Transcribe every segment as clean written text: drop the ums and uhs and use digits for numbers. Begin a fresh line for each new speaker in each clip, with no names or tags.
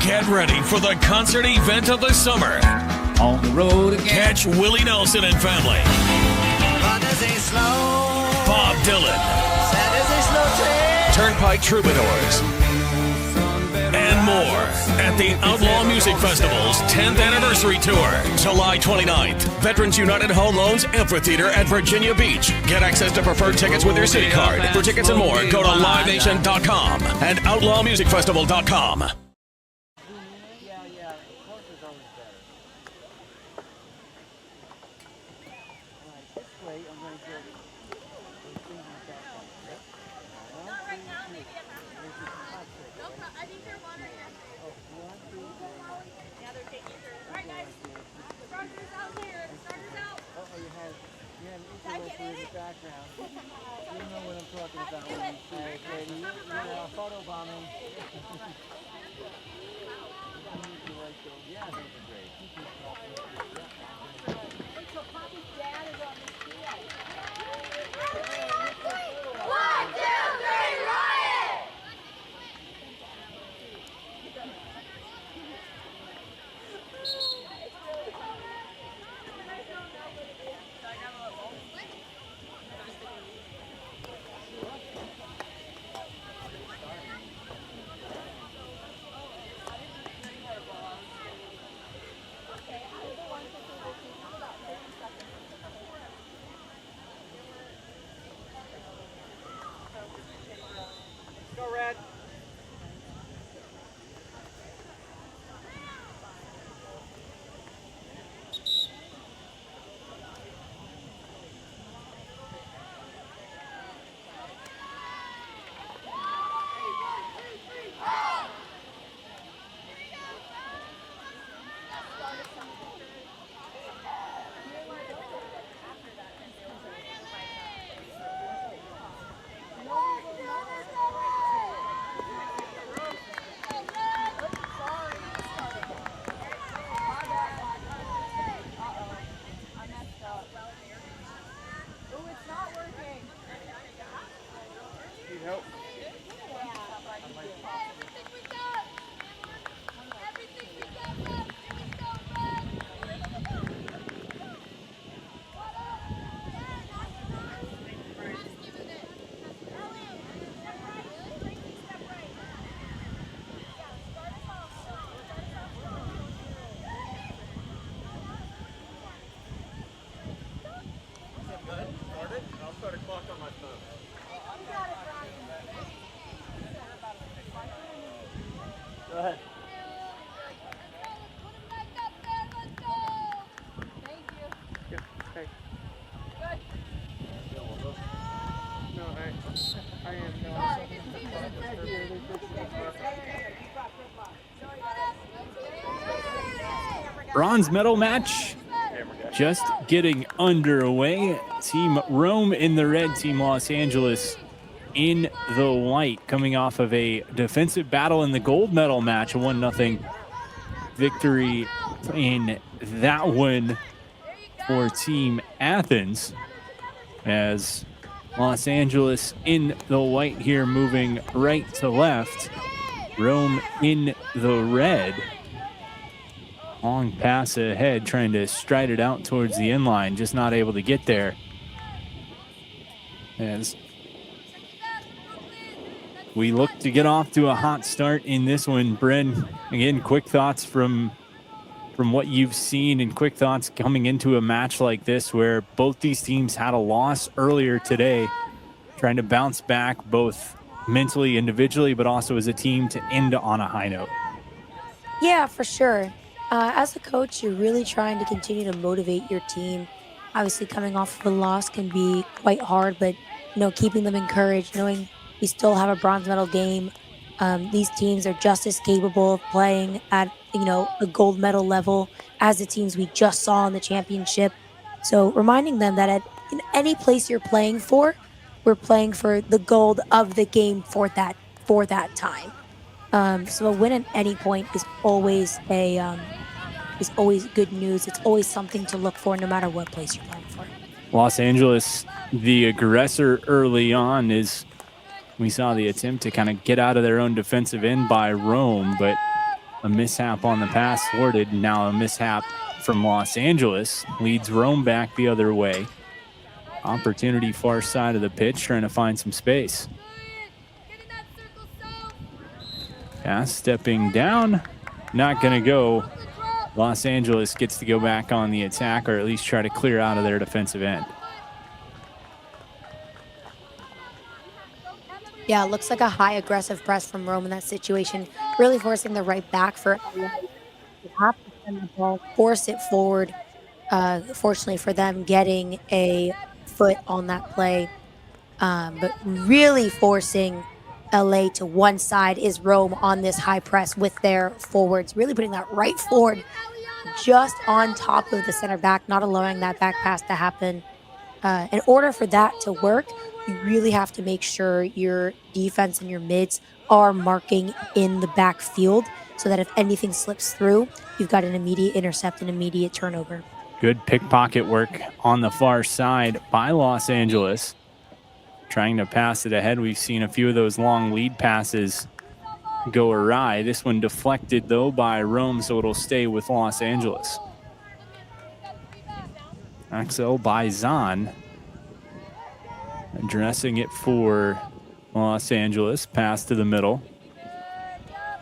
Get ready for the concert event of the summer.
On the road again.
Catch Willie Nelson and family. Bob Dylan. Turnpike Troubadours. And more at the Outlaw Music Festival's 10th anniversary tour, July 29th. Veterans United Home Loans Amphitheater at Virginia Beach. Get access to preferred tickets with your city card. For tickets and more, go to livenation.com and outlawmusicfestival.com.
Bronze medal match just getting underway. Team Rome in the red, Team Los Angeles in the white, coming off of a defensive battle in the gold medal match, a 1-0 victory in that one for Team Athens, as Los Angeles in the white here, moving right to left. Rome in the red. Long pass ahead, trying to stride it out towards the inline, just not able to get there. As we look to get off to a hot start in this one, Bryn, again, quick thoughts from what you've seen and quick thoughts coming into a match like this where both these teams had a loss earlier today, trying to bounce back both mentally, individually, but also as a team to end on a high note.
Yeah, for sure. As a coach, you're really trying to continue to motivate your team. Obviously, coming off of a loss can be quite hard, but keeping them encouraged, knowing we still have a bronze medal game. These teams are just as capable of playing at a gold medal level as the teams we just saw in the championship. So reminding them that in any place you're playing for, we're playing for the gold of the game for that time. So a win at any point is always good news. It's always something to look for, no matter what place you're playing for.
Los Angeles, the aggressor early on, we saw the attempt to kind of get out of their own defensive end by Rome, but A mishap on the pass thwarted. Now a mishap from Los Angeles leads Rome back the other way. Opportunity far side of the pitch, trying to find some space. Pass stepping down, not going to go. Los Angeles gets to go back on the attack, or at least try to clear out of their defensive end.
Yeah, it looks like a high aggressive press from Rome in that situation, really forcing the right back for you have to send the ball, force it forward. Fortunately for them, getting a foot on that play, but really forcing LA to one side is Rome on this high press with their forwards, really putting that right forward just on top of the center back, not allowing that back pass to happen. In order for that to work, you really have to make sure your defense and your mids are marking in the backfield so that if anything slips through, you've got an immediate intercept and immediate turnover.
Good pickpocket work on the far side by Los Angeles. Trying to pass it ahead. We've seen a few of those long lead passes go awry. This one deflected, though, by Rome, so it'll stay with Los Angeles. Axel by Zahn. Addressing it for Los Angeles. Pass to the middle.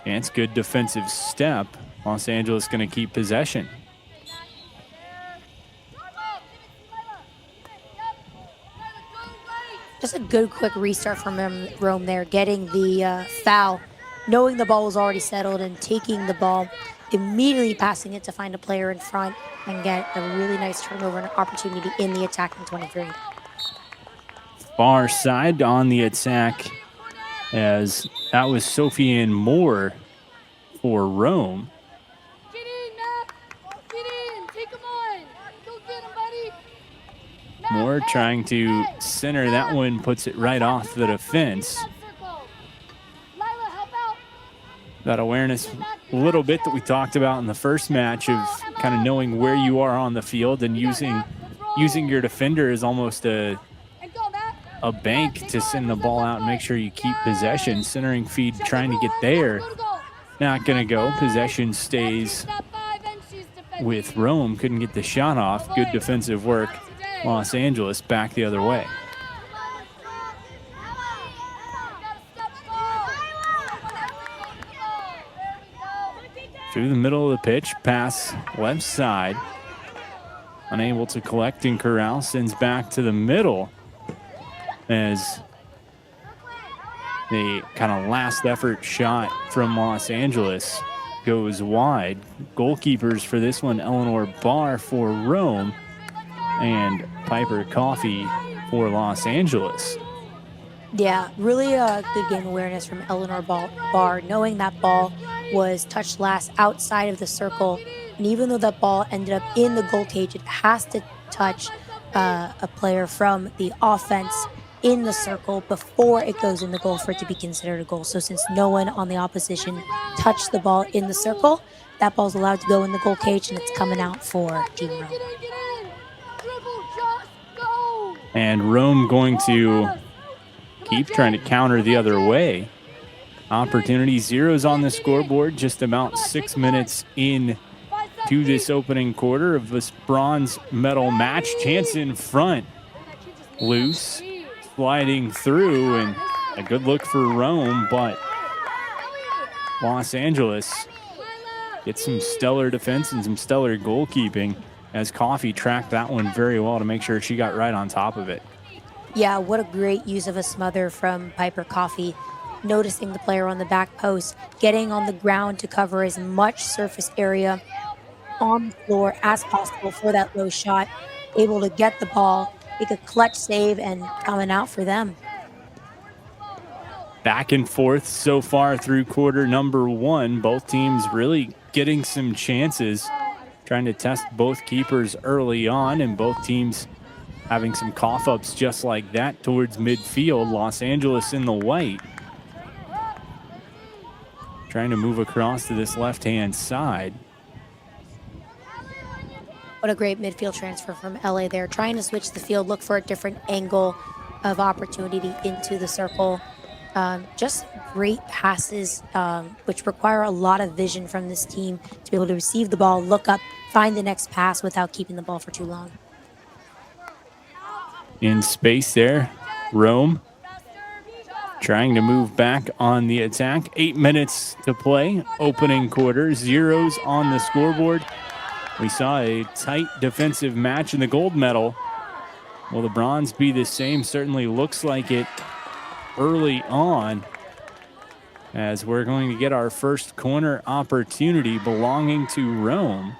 And it's good defensive step. Los Angeles going to keep possession.
Just a good quick restart from Rome there, getting the foul, knowing the ball was already settled and taking the ball, immediately passing it to find a player in front and get a really nice turnover and opportunity in the attacking 23.
Far side on the attack, as that was Sophie and Moore for Rome. Moore trying to center that one, puts it right off the defense. That awareness a little bit that we talked about in the first match of kind of knowing where you are on the field and using your defender as almost a bank to send the ball out and make sure you keep possession. Centering feed trying to get there. Not going to go. Possession stays with Rome. Couldn't get the shot off. Good defensive work. Los Angeles back the other way. Through the middle of the pitch, pass left side. Unable to collect and corral, sends back to the middle as the kind of last effort shot from Los Angeles goes wide. Goalkeepers for this one, Eleanor Barr for Rome and Piper Coffey for Los Angeles.
Yeah, really good game awareness from Eleanor Barr, knowing that ball was touched last outside of the circle. And even though that ball ended up in the goal cage, it has to touch a player from the offense in the circle before it goes in the goal for it to be considered a goal. So since no one on the opposition touched the ball in the circle, that ball's allowed to go in the goal cage and it's coming out for Team Rome.
And Rome going to keep trying to counter the other way. Opportunity, zeros on the scoreboard, just about 6 minutes in to this opening quarter of this bronze medal match. Chance in front, loose, sliding through, and a good look for Rome, but Los Angeles gets some stellar defense and some stellar goalkeeping as Coffey tracked that one very well to make sure she got right on top of it.
Yeah, what a great use of a smother from Piper Coffey. Noticing the player on the back post, getting on the ground to cover as much surface area on the floor as possible for that low shot. Able to get the ball, make a clutch save, and coming out for them.
Back and forth so far through quarter number one. Both teams really getting some chances, trying to test both keepers early on, and both teams having some cough-ups just like that towards midfield. Los Angeles in the white, trying to move across to this left-hand side.
What a great midfield transfer from LA there. Trying to switch the field, look for a different angle of opportunity into the circle. Just great passes, which require a lot of vision from this team to be able to receive the ball, look up, find the next pass without keeping the ball for too long.
In space there, Rome trying to move back on the attack. 8 minutes to play. Opening quarter, zeros on the scoreboard. We saw a tight defensive match in the gold medal. Will the bronze be the same? Certainly looks like it early on, as we're going to get our first corner opportunity belonging to Rome.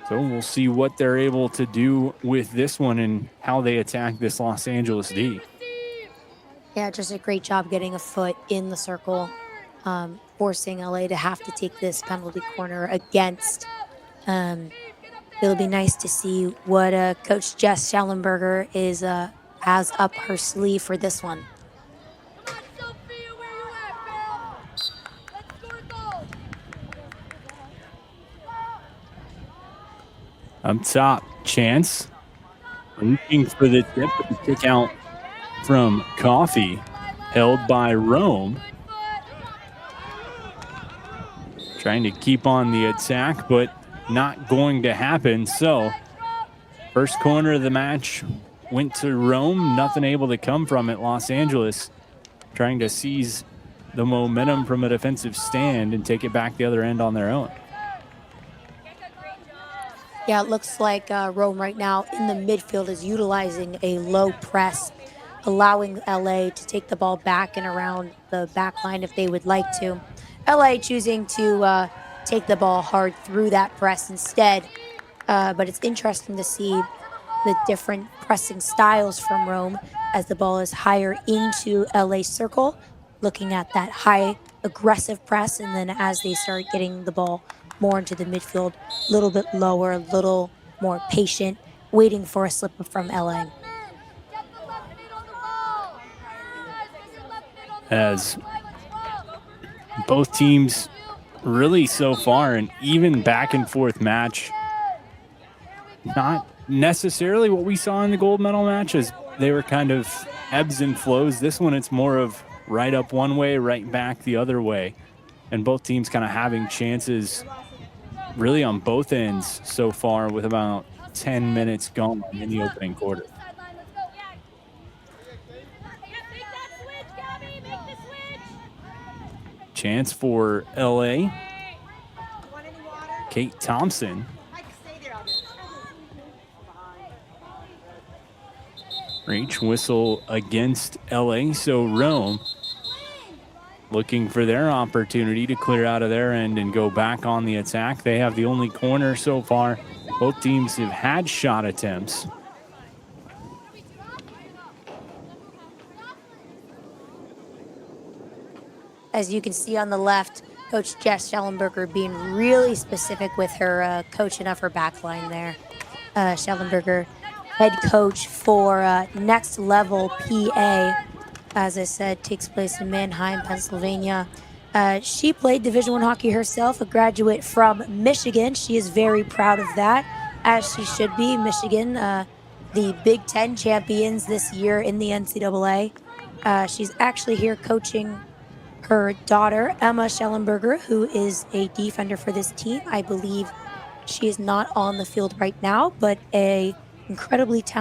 So we'll see what they're able to do with this one and how they attack this Los Angeles D.
Yeah, just a great job getting a foot in the circle, forcing LA to have to take this penalty corner against. It'll be nice to see what Coach Jess Schallenberger has up her sleeve for this one.
Up top, Chance looking for the tip and kick out from Coffee, held by Rome. Trying to keep on the attack, but not going to happen. So, first corner of the match went to Rome. Nothing able to come from it. Los Angeles trying to seize the momentum from a defensive stand and take it back the other end on their own.
Yeah, it looks like Rome right now in the midfield is utilizing a low press, allowing LA to take the ball back and around the back line if they would like to. LA choosing to take the ball hard through that press instead. But it's interesting to see the different pressing styles from Rome as the ball is higher into LA's circle, looking at that high aggressive press, and then as they start getting the ball more into the midfield, a little bit lower, a little more patient, waiting for a slip up from LA.
As both teams really so far an even back and forth match, not necessarily what we saw in the gold medal match, as they were kind of ebbs and flows. This one, it's more of right up one way, right back the other way, and both teams kind of having chances really on both ends so far, with about 10 minutes gone in the opening quarter. Chance for LA. Kate Thompson. Reach whistle against LA. So Rome looking for their opportunity to clear out of their end and go back on the attack. They have the only corner so far. Both teams have had shot attempts.
As you can see on the left, Coach Jess Schallenberger being really specific with her coaching of her back line there. Schallenberger, head coach for Next Level PA, as I said, takes place in Mannheim, Pennsylvania. She played Division I hockey herself, a graduate from Michigan. She is very proud of that, as she should be. Michigan, the Big Ten champions this year in the NCAA. She's actually here coaching her daughter, Emma Schallenberger, who is a defender for this team. I believe she is not on the field right now, but a incredibly talented